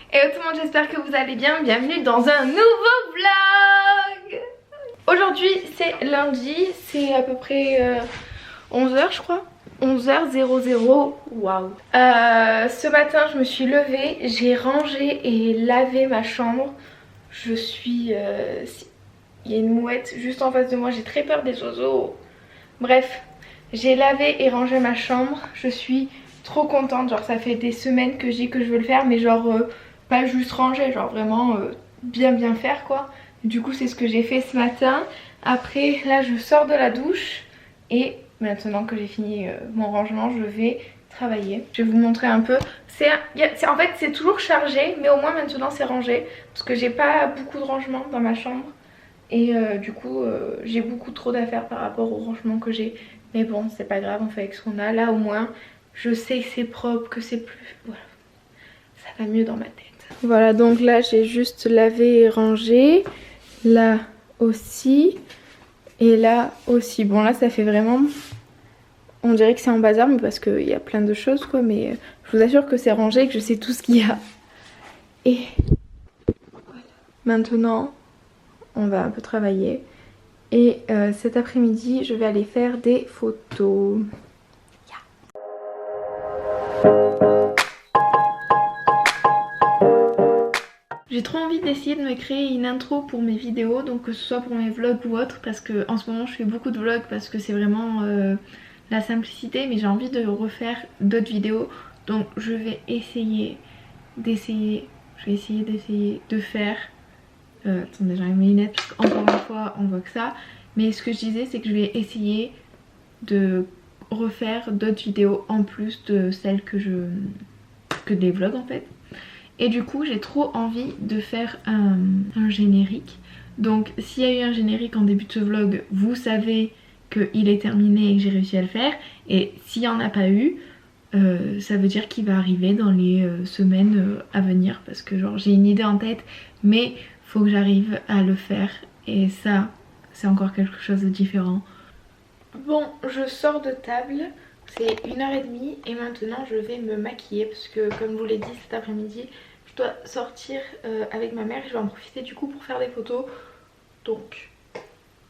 Hello tout le monde, j'espère que vous allez bien. Bienvenue dans un nouveau vlog. Aujourd'hui c'est lundi, c'est à peu près 11h je crois. 11h00, waouh. Ce matin je me suis levée, j'ai rangé et lavé ma chambre. Je suis... il y a une mouette juste en face de moi, j'ai très peur des oiseaux. Bref, j'ai lavé et rangé ma chambre. Je suis trop contente, genre ça fait des semaines que je dis que je veux le faire, mais genre pas juste ranger, genre vraiment bien faire quoi. Du coup c'est ce que j'ai fait ce matin. Après là je sors de la douche et maintenant que j'ai fini mon rangement je vais travailler. Je vais vous montrer un peu. En fait c'est toujours chargé, mais au moins maintenant c'est rangé parce que j'ai pas beaucoup de rangement dans ma chambre. Et du coup j'ai beaucoup trop d'affaires par rapport au rangement que j'ai. Mais bon c'est pas grave, on fait avec ce qu'on a. Là au moins je sais que c'est propre, que c'est plus... Voilà, ça va mieux dans ma tête. Voilà, donc là j'ai juste lavé et rangé. Là aussi. Et là aussi. Bon là ça fait vraiment... On dirait que c'est en bazar, mais parce qu'il y a plein de choses quoi. Mais je vous assure que c'est rangé et que je sais tout ce qu'il y a. Et voilà. Maintenant on va un peu travailler. Et cet après-midi je vais aller faire des photos. J'ai trop envie d'essayer de me créer une intro pour mes vidéos, donc que ce soit pour mes vlogs ou autre, parce que en ce moment je fais beaucoup de vlogs parce que c'est vraiment la simplicité, mais j'ai envie de refaire d'autres vidéos, donc je vais essayer de faire... attendez, j'enlève mes lunettes parce qu'encore une fois on voit que ça, mais ce que je disais c'est que je vais essayer de refaire d'autres vidéos en plus de celles que des vlogs en fait. Et du coup j'ai trop envie de faire un générique. Donc s'il y a eu un générique en début de ce vlog, vous savez qu'il est terminé et que j'ai réussi à le faire. Et s'il n'y en a pas eu, ça veut dire qu'il va arriver dans les semaines à venir. Parce que genre j'ai une idée en tête, mais faut que j'arrive à le faire. Et ça, c'est encore quelque chose de différent. Bon, je sors de table. C'est 1h30 et maintenant je vais me maquiller parce que comme je vous l'ai dit cet après-midi je dois sortir avec ma mère et je vais en profiter du coup pour faire des photos. Donc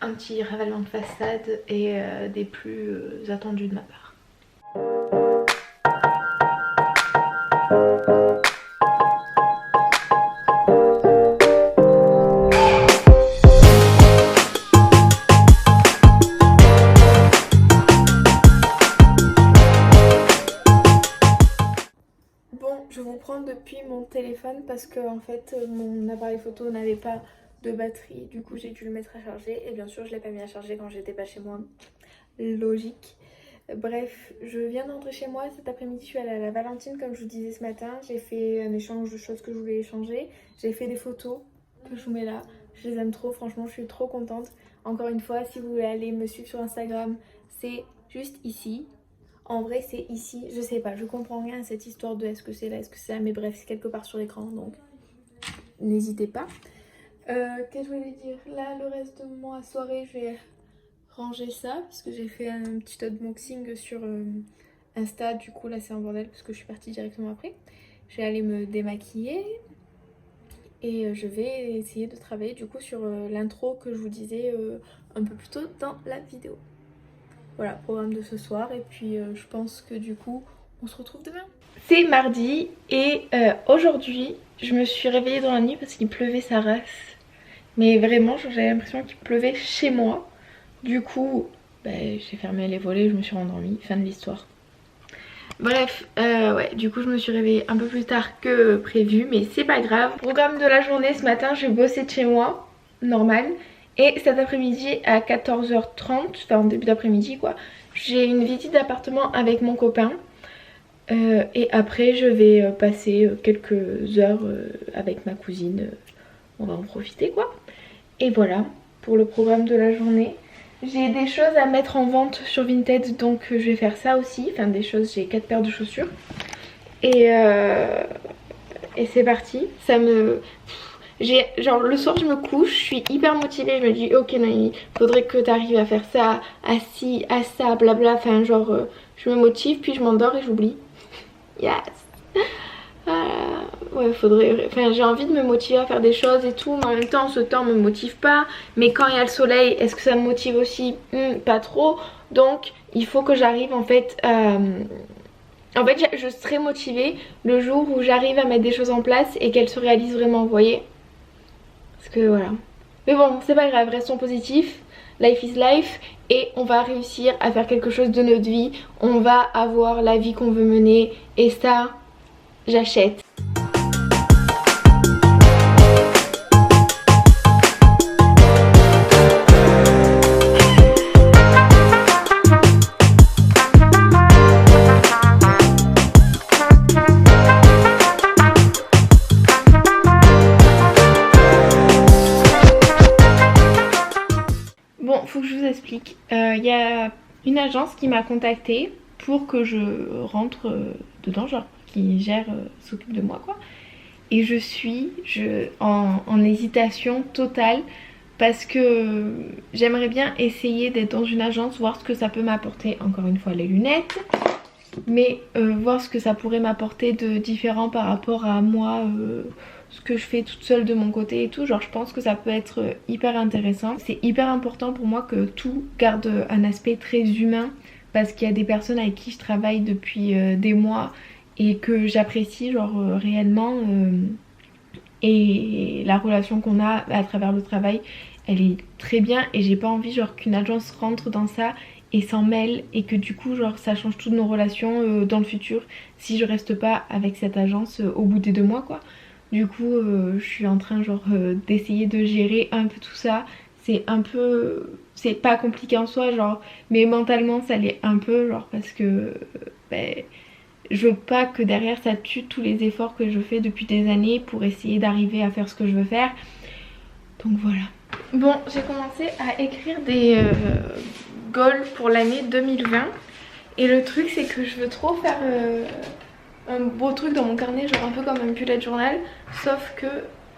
un petit ravalement de façade et des plus attendus de ma part. Je vous prends depuis mon téléphone parce que en fait mon appareil photo n'avait pas de batterie, du coup j'ai dû le mettre à charger et bien sûr je l'ai pas mis à charger quand j'étais pas chez moi, logique. Bref, je viens de rentrer chez moi cet après-midi, je suis allée à la Valentine comme je vous disais ce matin, j'ai fait un échange de choses que je voulais échanger, j'ai fait des photos que je vous mets là, je les aime trop, franchement je suis trop contente. Encore une fois, si vous voulez aller me suivre sur Instagram, c'est juste ici. En vrai c'est ici, je sais pas, je comprends rien à cette histoire de est-ce que c'est là, est-ce que c'est là, mais bref c'est quelque part sur l'écran donc n'hésitez pas. Qu'est-ce que je voulais dire, là le reste de ma soirée je vais ranger ça parce que j'ai fait un petit unboxing sur Insta, du coup là c'est un bordel parce que je suis partie directement après. Je vais aller me démaquiller et je vais essayer de travailler du coup sur l'intro que je vous disais un peu plus tôt dans la vidéo. Voilà, programme de ce soir et puis je pense que du coup on se retrouve demain. C'est mardi et aujourd'hui je me suis réveillée dans la nuit parce qu'il pleuvait sa race. Mais vraiment j'avais l'impression qu'il pleuvait chez moi. Du coup j'ai fermé les volets, je me suis rendormie, fin de l'histoire. Bref, ouais, du coup je me suis réveillée un peu plus tard que prévu, mais c'est pas grave. Programme de la journée, ce matin je vais bosser de chez moi, normal. Et cet après-midi à 14h30, enfin en début d'après-midi quoi, j'ai une visite d'appartement avec mon copain. Et après je vais passer quelques heures avec ma cousine, on va en profiter quoi. Et voilà pour le programme de la journée. J'ai des choses à mettre en vente sur Vinted, donc je vais faire ça aussi. Enfin des choses, j'ai 4 paires de chaussures. Et c'est parti. Ça me... Genre le soir je me couche, je suis hyper motivée, je me dis ok Noémie, faudrait que tu arrives à faire ça, à ci, à ça, blabla. Enfin genre je me motive puis je m'endors et j'oublie. Yes. ouais, faudrait... Enfin, j'ai envie de me motiver à faire des choses et tout, mais en même temps, ce temps me motive pas. Mais quand il y a le soleil, est-ce que ça me motive aussi? Pas trop. Donc, il faut que j'arrive en fait à... En fait, je serai motivée le jour où j'arrive à mettre des choses en place et qu'elles se réalisent vraiment, vous voyez? Parce que voilà. Mais bon, c'est pas grave, restons positifs. Life is life. Et on va réussir à faire quelque chose de notre vie. On va avoir la vie qu'on veut mener. Et ça, j'achète. Bon, faut que je vous explique. Il y a une agence qui m'a contactée pour que je rentre dedans, genre qui gère, s'occupe de moi quoi. Et je suis en hésitation totale parce que j'aimerais bien essayer d'être dans une agence, voir ce que ça peut m'apporter. Encore une fois les lunettes, mais voir ce que ça pourrait m'apporter de différent par rapport à moi, ce que je fais toute seule de mon côté et tout. Genre je pense que ça peut être hyper intéressant. C'est hyper important pour moi que tout garde un aspect très humain, parce qu'il y a des personnes avec qui je travaille depuis des mois et que j'apprécie genre réellement, et la relation qu'on a à travers le travail elle est très bien, et j'ai pas envie genre qu'une agence rentre dans ça et s'en mêle et que du coup genre ça change toutes nos relations dans le futur si je reste pas avec cette agence au bout des 2 mois quoi. Du coup je suis en train genre d'essayer de gérer un peu tout ça. C'est un peu... c'est pas compliqué en soi genre, mais mentalement ça l'est un peu genre parce que je veux pas que derrière ça tue tous les efforts que je fais depuis des années pour essayer d'arriver à faire ce que je veux faire. Donc voilà. Bon, j'ai commencé à écrire des goals pour l'année 2020. Et le truc c'est que je veux trop faire un beau truc dans mon carnet, genre un peu comme un bullet journal. Sauf que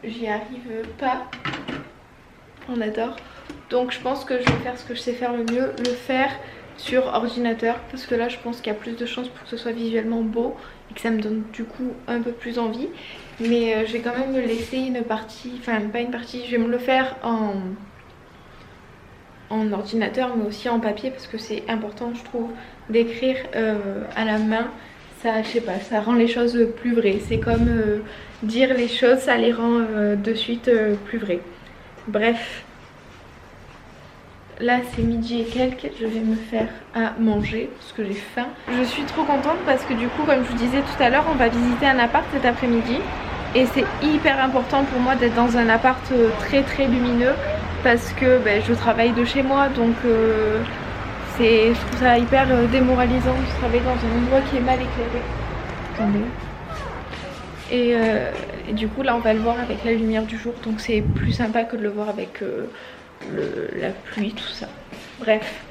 j'y arrive pas. On adore. Donc je pense que je vais faire ce que je sais faire le mieux, le faire sur ordinateur, parce que là je pense qu'il y a plus de chances pour que ce soit visuellement beau et que ça me donne du coup un peu plus envie. Mais je vais quand même me laisser une partie, enfin pas une partie, je vais me le faire en ordinateur mais aussi en papier, parce que c'est important je trouve d'écrire à la main. Ça, je sais pas, ça rend les choses plus vraies. C'est comme dire les choses, ça les rend de suite plus vraies. Bref. Là c'est midi et quelques, je vais me faire à manger parce que j'ai faim. Je suis trop contente parce que du coup comme je vous disais tout à l'heure, on va visiter un appart cet après-midi. Et c'est hyper important pour moi d'être dans un appart très très lumineux, parce que je travaille de chez moi, donc je trouve ça hyper démoralisant de travailler dans un endroit qui est mal éclairé. Attendez. Et du coup là on va le voir avec la lumière du jour, donc c'est plus sympa que de le voir avec... la pluie, tout ça. Bref,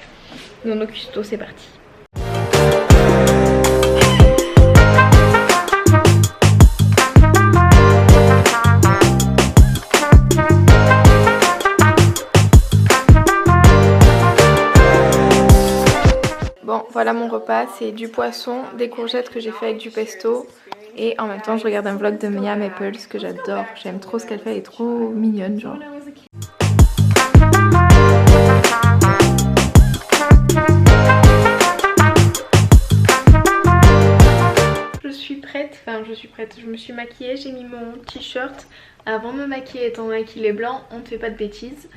Nono Custo, c'est parti. Bon, voilà mon repas, c'est du poisson, des courgettes que j'ai fait avec du pesto. Et en même temps, je regarde un vlog de Mia Maples que j'adore. J'aime trop ce qu'elle fait, elle est trop mignonne, genre. Je me suis maquillée, j'ai mis mon t-shirt avant de me maquiller, étant donné qu'il est blanc, on ne fait pas de bêtises.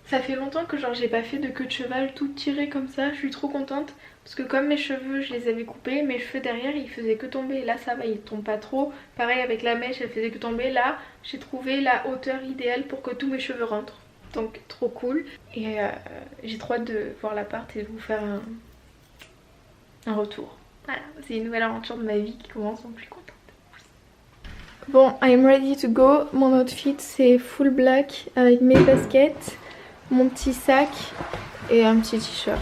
Ça fait longtemps que genre j'ai pas fait de queue de cheval tout tiré comme ça, je suis trop contente parce que comme mes cheveux je les avais coupés, mes cheveux derrière ils faisaient que tomber, là ça va, ils tombent pas trop. Pareil avec la mèche, elle faisait que tomber, là j'ai trouvé la hauteur idéale pour que tous mes cheveux rentrent. Donc trop cool, et j'ai trop hâte de voir l'appart et de vous faire un retour. Voilà, c'est une nouvelle aventure de ma vie qui commence, donc je suis contente. Bon, I'm ready to go. Mon outfit c'est full black avec mes baskets, mon petit sac et un petit t-shirt.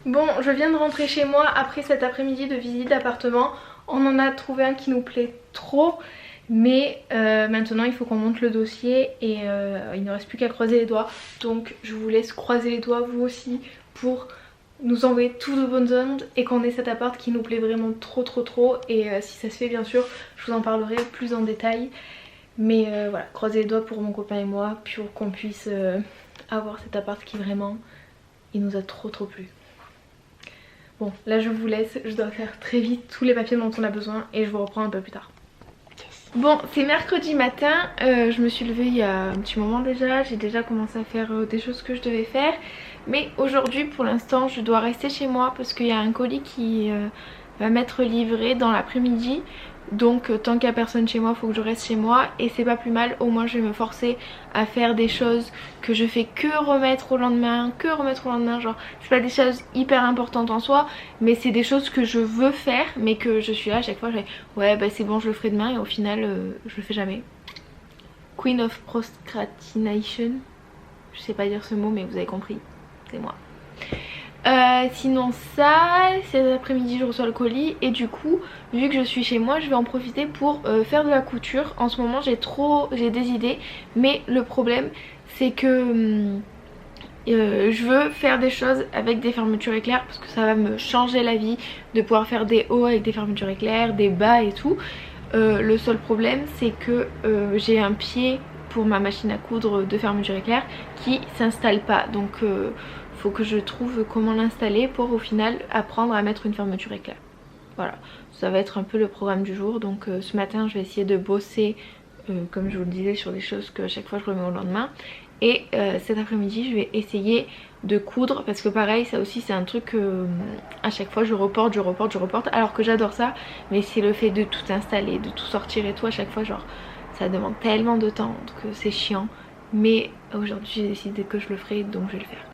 Bon, je viens de rentrer chez moi après cet après-midi de visite d'appartement. On en a trouvé un qui nous plaît trop. Mais maintenant il faut qu'on monte le dossier et il ne reste plus qu'à croiser les doigts. Donc je vous laisse croiser les doigts vous aussi pour nous envoyer tout de bonnes ondes et qu'on ait cet appart qui nous plaît vraiment trop. Et si ça se fait, bien sûr, je vous en parlerai plus en détail. Mais voilà, croisez les doigts pour mon copain et moi pour qu'on puisse avoir cet appart qui vraiment, il nous a trop plu. Bon, là je vous laisse, je dois faire très vite tous les papiers dont on a besoin et je vous reprends un peu plus tard. Bon, c'est mercredi matin, je me suis levée il y a un petit moment déjà, j'ai déjà commencé à faire des choses que je devais faire. Mais aujourd'hui, pour l'instant, je dois rester chez moi parce qu'il y a un colis qui va m'être livré dans l'après-midi. Donc tant qu'il n'y a personne chez moi, il faut que je reste chez moi et c'est pas plus mal. Au moins je vais me forcer à faire des choses que je fais que remettre au lendemain, genre c'est pas des choses hyper importantes en soi, mais c'est des choses que je veux faire mais que je suis là à chaque fois, ouais bah c'est bon, je le ferai demain et au final je le fais jamais. Queen of Procrastination, je sais pas dire ce mot mais vous avez compris, c'est moi. Sinon ça, cet après-midi je reçois le colis et du coup vu que je suis chez moi je vais en profiter pour faire de la couture. En ce moment j'ai des idées mais le problème c'est que je veux faire des choses avec des fermetures éclairs parce que ça va me changer la vie de pouvoir faire des hauts avec des fermetures éclairs, des bas et tout. Le seul problème c'est que j'ai un pied pour ma machine à coudre de fermeture éclair qui s'installe pas, donc faut que je trouve comment l'installer pour au final apprendre à mettre une fermeture éclair. Voilà, ça va être un peu le programme du jour. Donc ce matin je vais essayer de bosser comme je vous le disais sur des choses que à chaque fois je remets au lendemain. Et cet après-midi je vais essayer de coudre parce que pareil ça aussi c'est un truc à chaque fois je reporte alors que j'adore ça, mais c'est le fait de tout installer, de tout sortir et tout à chaque fois, genre ça demande tellement de temps que c'est chiant. Mais aujourd'hui j'ai décidé que je le ferai donc je vais le faire.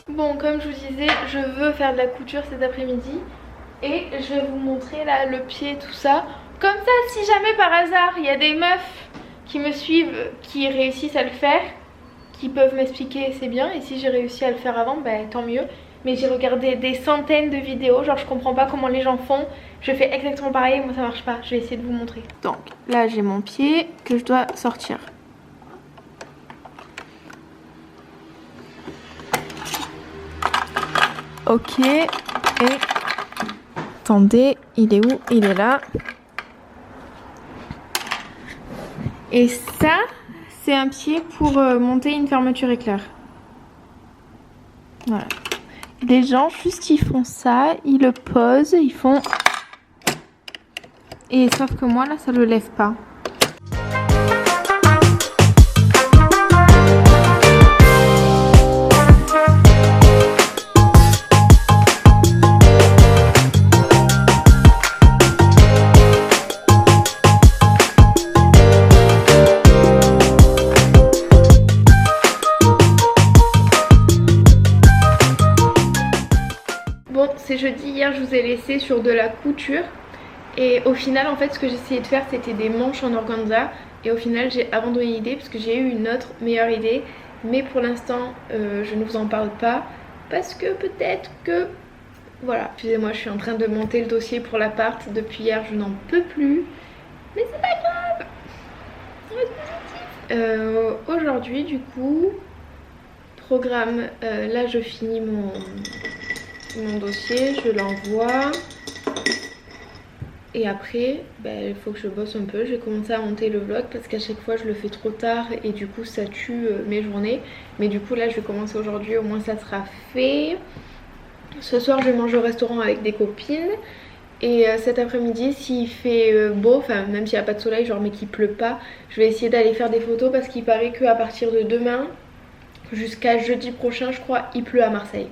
Bon, comme je vous disais, je veux faire de la couture cet après-midi et je vais vous montrer là le pied, tout ça. Comme ça, si jamais par hasard il y a des meufs qui me suivent, qui réussissent à le faire, qui peuvent m'expliquer, c'est bien. Et si j'ai réussi à le faire avant, bah tant mieux. Mais j'ai regardé des centaines de vidéos, genre je comprends pas comment les gens font. Je fais exactement pareil, moi ça marche pas. Je vais essayer de vous montrer. Donc là j'ai mon pied que je dois sortir. Ok, et attendez, il est où? Il est là. Et ça, c'est un pied pour monter une fermeture éclair. Voilà. Les gens, juste ils font ça, ils le posent, ils font... Et sauf que moi là, ça le lève pas. Bon, c'est jeudi, hier je vous ai laissé sur de la couture et au final en fait ce que j'essayais de faire c'était des manches en organza et au final j'ai abandonné l'idée parce que j'ai eu une autre meilleure idée, mais pour l'instant je ne vous en parle pas parce que peut-être que... Voilà, excusez-moi, je suis en train de monter le dossier pour l'appart, depuis hier je n'en peux plus, mais c'est pas grave, on reste positif. Aujourd'hui du coup, programme, là je finis mon dossier, je l'envoie et après il faut que je bosse un peu. J'ai commencé à monter le vlog parce qu'à chaque fois je le fais trop tard et du coup ça tue mes journées, mais du coup là je vais commencer aujourd'hui, au moins ça sera fait. Ce soir je vais manger au restaurant avec des copines et cet après-midi s'il fait beau, enfin même s'il n'y a pas de soleil genre mais qu'il pleut pas, je vais essayer d'aller faire des photos parce qu'il paraît qu'à partir de demain jusqu'à jeudi prochain je crois il pleut à Marseille.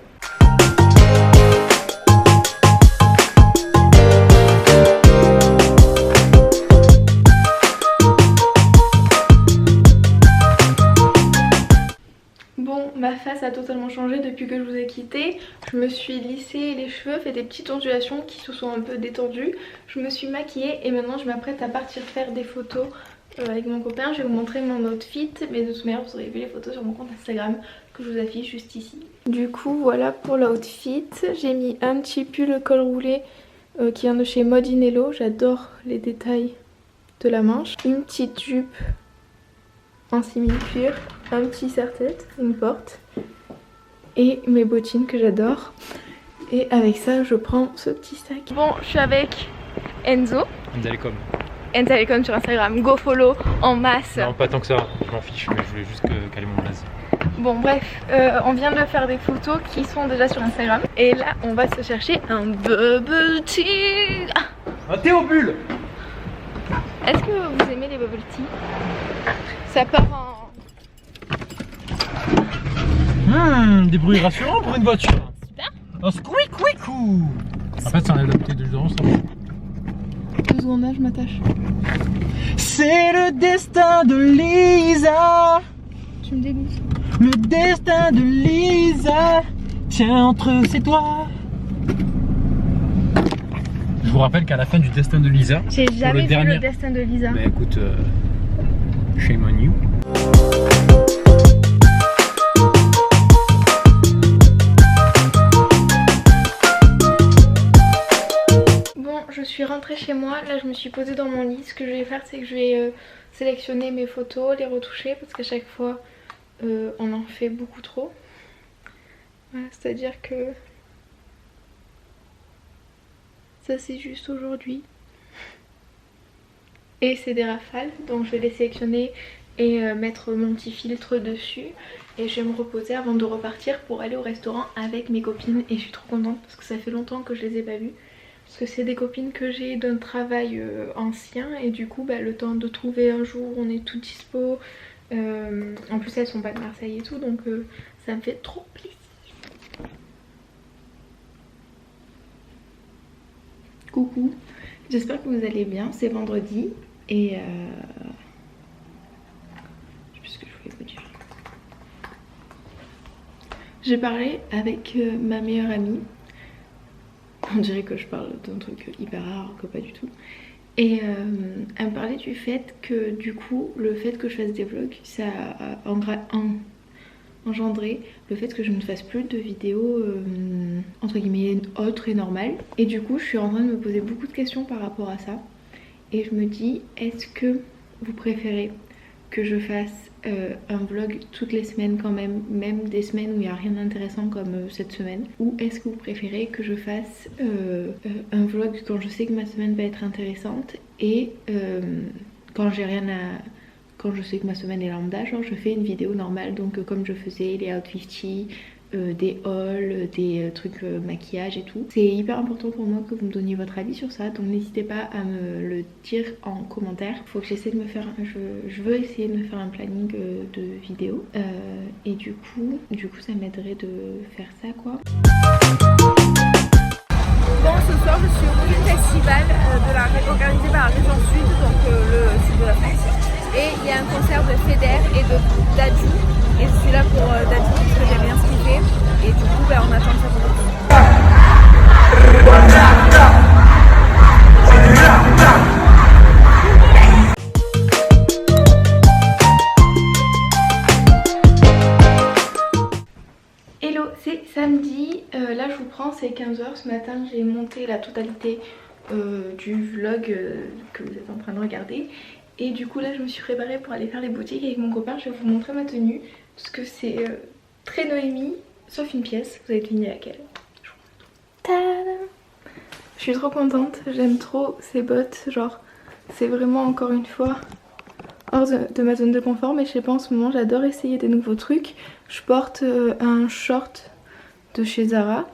Ma face a totalement changé depuis que je vous ai quitté. Je me suis lissé les cheveux, fait des petites ondulations qui se sont un peu détendues. Je me suis maquillée et maintenant je m'apprête à partir faire des photos avec mon copain. Je vais vous montrer mon outfit, mais de toute manière vous aurez vu les photos sur mon compte Instagram que je vous affiche juste ici. Du coup voilà pour l'outfit. J'ai mis un petit pull col roulé qui vient de chez Mode in Hello. J'adore les détails de la manche. Une petite jupe en simili-cuir. un petit serre-tête, une porte et mes bottines que j'adore. Et avec ça, je prends ce petit sac. Bon, je suis avec Enzo. Enzalecom sur Instagram, go follow en masse. Non, pas tant que ça, je m'en fiche, mais je voulais juste caler mon blaze. Bon bref, on vient de faire des photos qui sont déjà sur Instagram. Et là, on va se chercher un bubble tea. Un Théobule. Est-ce que vous aimez les bubble tea? Ça part en... Des bruits rassurants pour une voiture. Super. Un squeak-wickou. En fait, c'est un adapté de dedans, ça. 2 secondes là, je m'attache. C'est le destin de Lisa. Tu me dégoûtes. Le destin de Lisa tient entre ses doigts. Je vous rappelle qu'à la fin du destin de Lisa, j'ai jamais vu le destin de Lisa. Bah écoute, shame on you. Bon, je suis rentrée chez moi. Là, je me suis posée dans mon lit. Ce que je vais faire, c'est que je vais sélectionner mes photos, les retoucher parce qu'à chaque fois, on en fait beaucoup trop. Voilà, c'est-à-dire que ça, c'est juste aujourd'hui. Et c'est des rafales, donc je vais les sélectionner et mettre mon petit filtre dessus. Et je vais me reposer avant de repartir pour aller au restaurant avec mes copines. Et je suis trop contente parce que ça fait longtemps que je les ai pas vues. Parce que c'est des copines que j'ai d'un travail ancien. Et du coup, bah, le temps de trouver un jour, on est toutes dispo. En plus, elles sont pas de Marseille et tout, donc ça me fait trop plaisir. Coucou, j'espère que vous allez bien. C'est vendredi et je sais plus ce que je voulais vous dire. J'ai parlé avec ma meilleure amie. On dirait que je parle d'un truc hyper rare, que pas du tout. Et elle me parlait du fait que du coup, le fait que je fasse des vlogs, ça a engendré le fait que je ne fasse plus de vidéos entre guillemets autres et normales. Et du coup, je suis en train de me poser beaucoup de questions par rapport à ça. Et je me dis, est-ce que vous préférez que je fasse un vlog toutes les semaines quand même, même des semaines où il n'y a rien d'intéressant comme cette semaine, ou est-ce que vous préférez que je fasse un vlog quand je sais que ma semaine va être intéressante et quand j'ai rien à... quand je sais que ma semaine est lambda, genre je fais une vidéo normale, donc comme je faisais les Out 50, des hauls, des trucs maquillage et tout. C'est hyper important pour moi que vous me donniez votre avis sur ça, donc n'hésitez pas à me le dire en commentaire. Faut que j'essaie de me faire, je veux essayer de me faire un planning de vidéos et du coup ça m'aiderait de faire ça quoi. Bon, ce soir je suis au premier festival organisé par la Région Sud, donc le sud de la France. Et il y a un concert de Feder et de Dadju. Et je suis là pour Dadju parce que j'aime bien ce qu'il fait. Et du coup, bah, on attend que ça commence. Hello, c'est samedi. Là, je vous prends, c'est 15 h. Ce matin, j'ai monté la totalité du vlog que vous êtes en train de regarder. Et du coup là je me suis préparée pour aller faire les boutiques avec mon copain. Je vais vous montrer ma tenue parce que c'est très Noémie sauf une pièce. Vous avez deviné laquelle? Tadam! Je suis trop contente, j'aime trop ces bottes. Genre c'est vraiment encore une fois hors de ma zone de confort. Mais je sais pas, en ce moment j'adore essayer des nouveaux trucs. Je porte un short de chez Zara,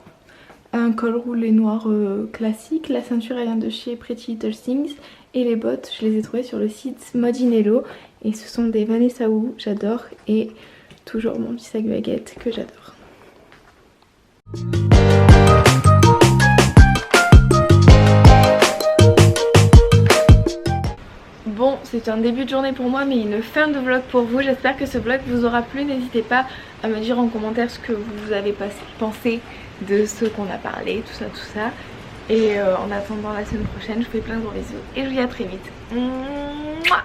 un col roulé noir classique. La ceinture elle vient de chez Pretty Little Things. Et les bottes, je les ai trouvées sur le site Modinello. Et ce sont des Vanessa Wu, j'adore. Et toujours mon petit sac baguette que j'adore. Bon, c'est un début de journée pour moi, mais une fin de vlog pour vous. J'espère que ce vlog vous aura plu. N'hésitez pas à me dire en commentaire ce que vous avez pensé de ce qu'on a parlé, tout ça. Et en attendant la semaine prochaine, je vous fais plein de gros bisous et je vous dis à très vite. Mouah.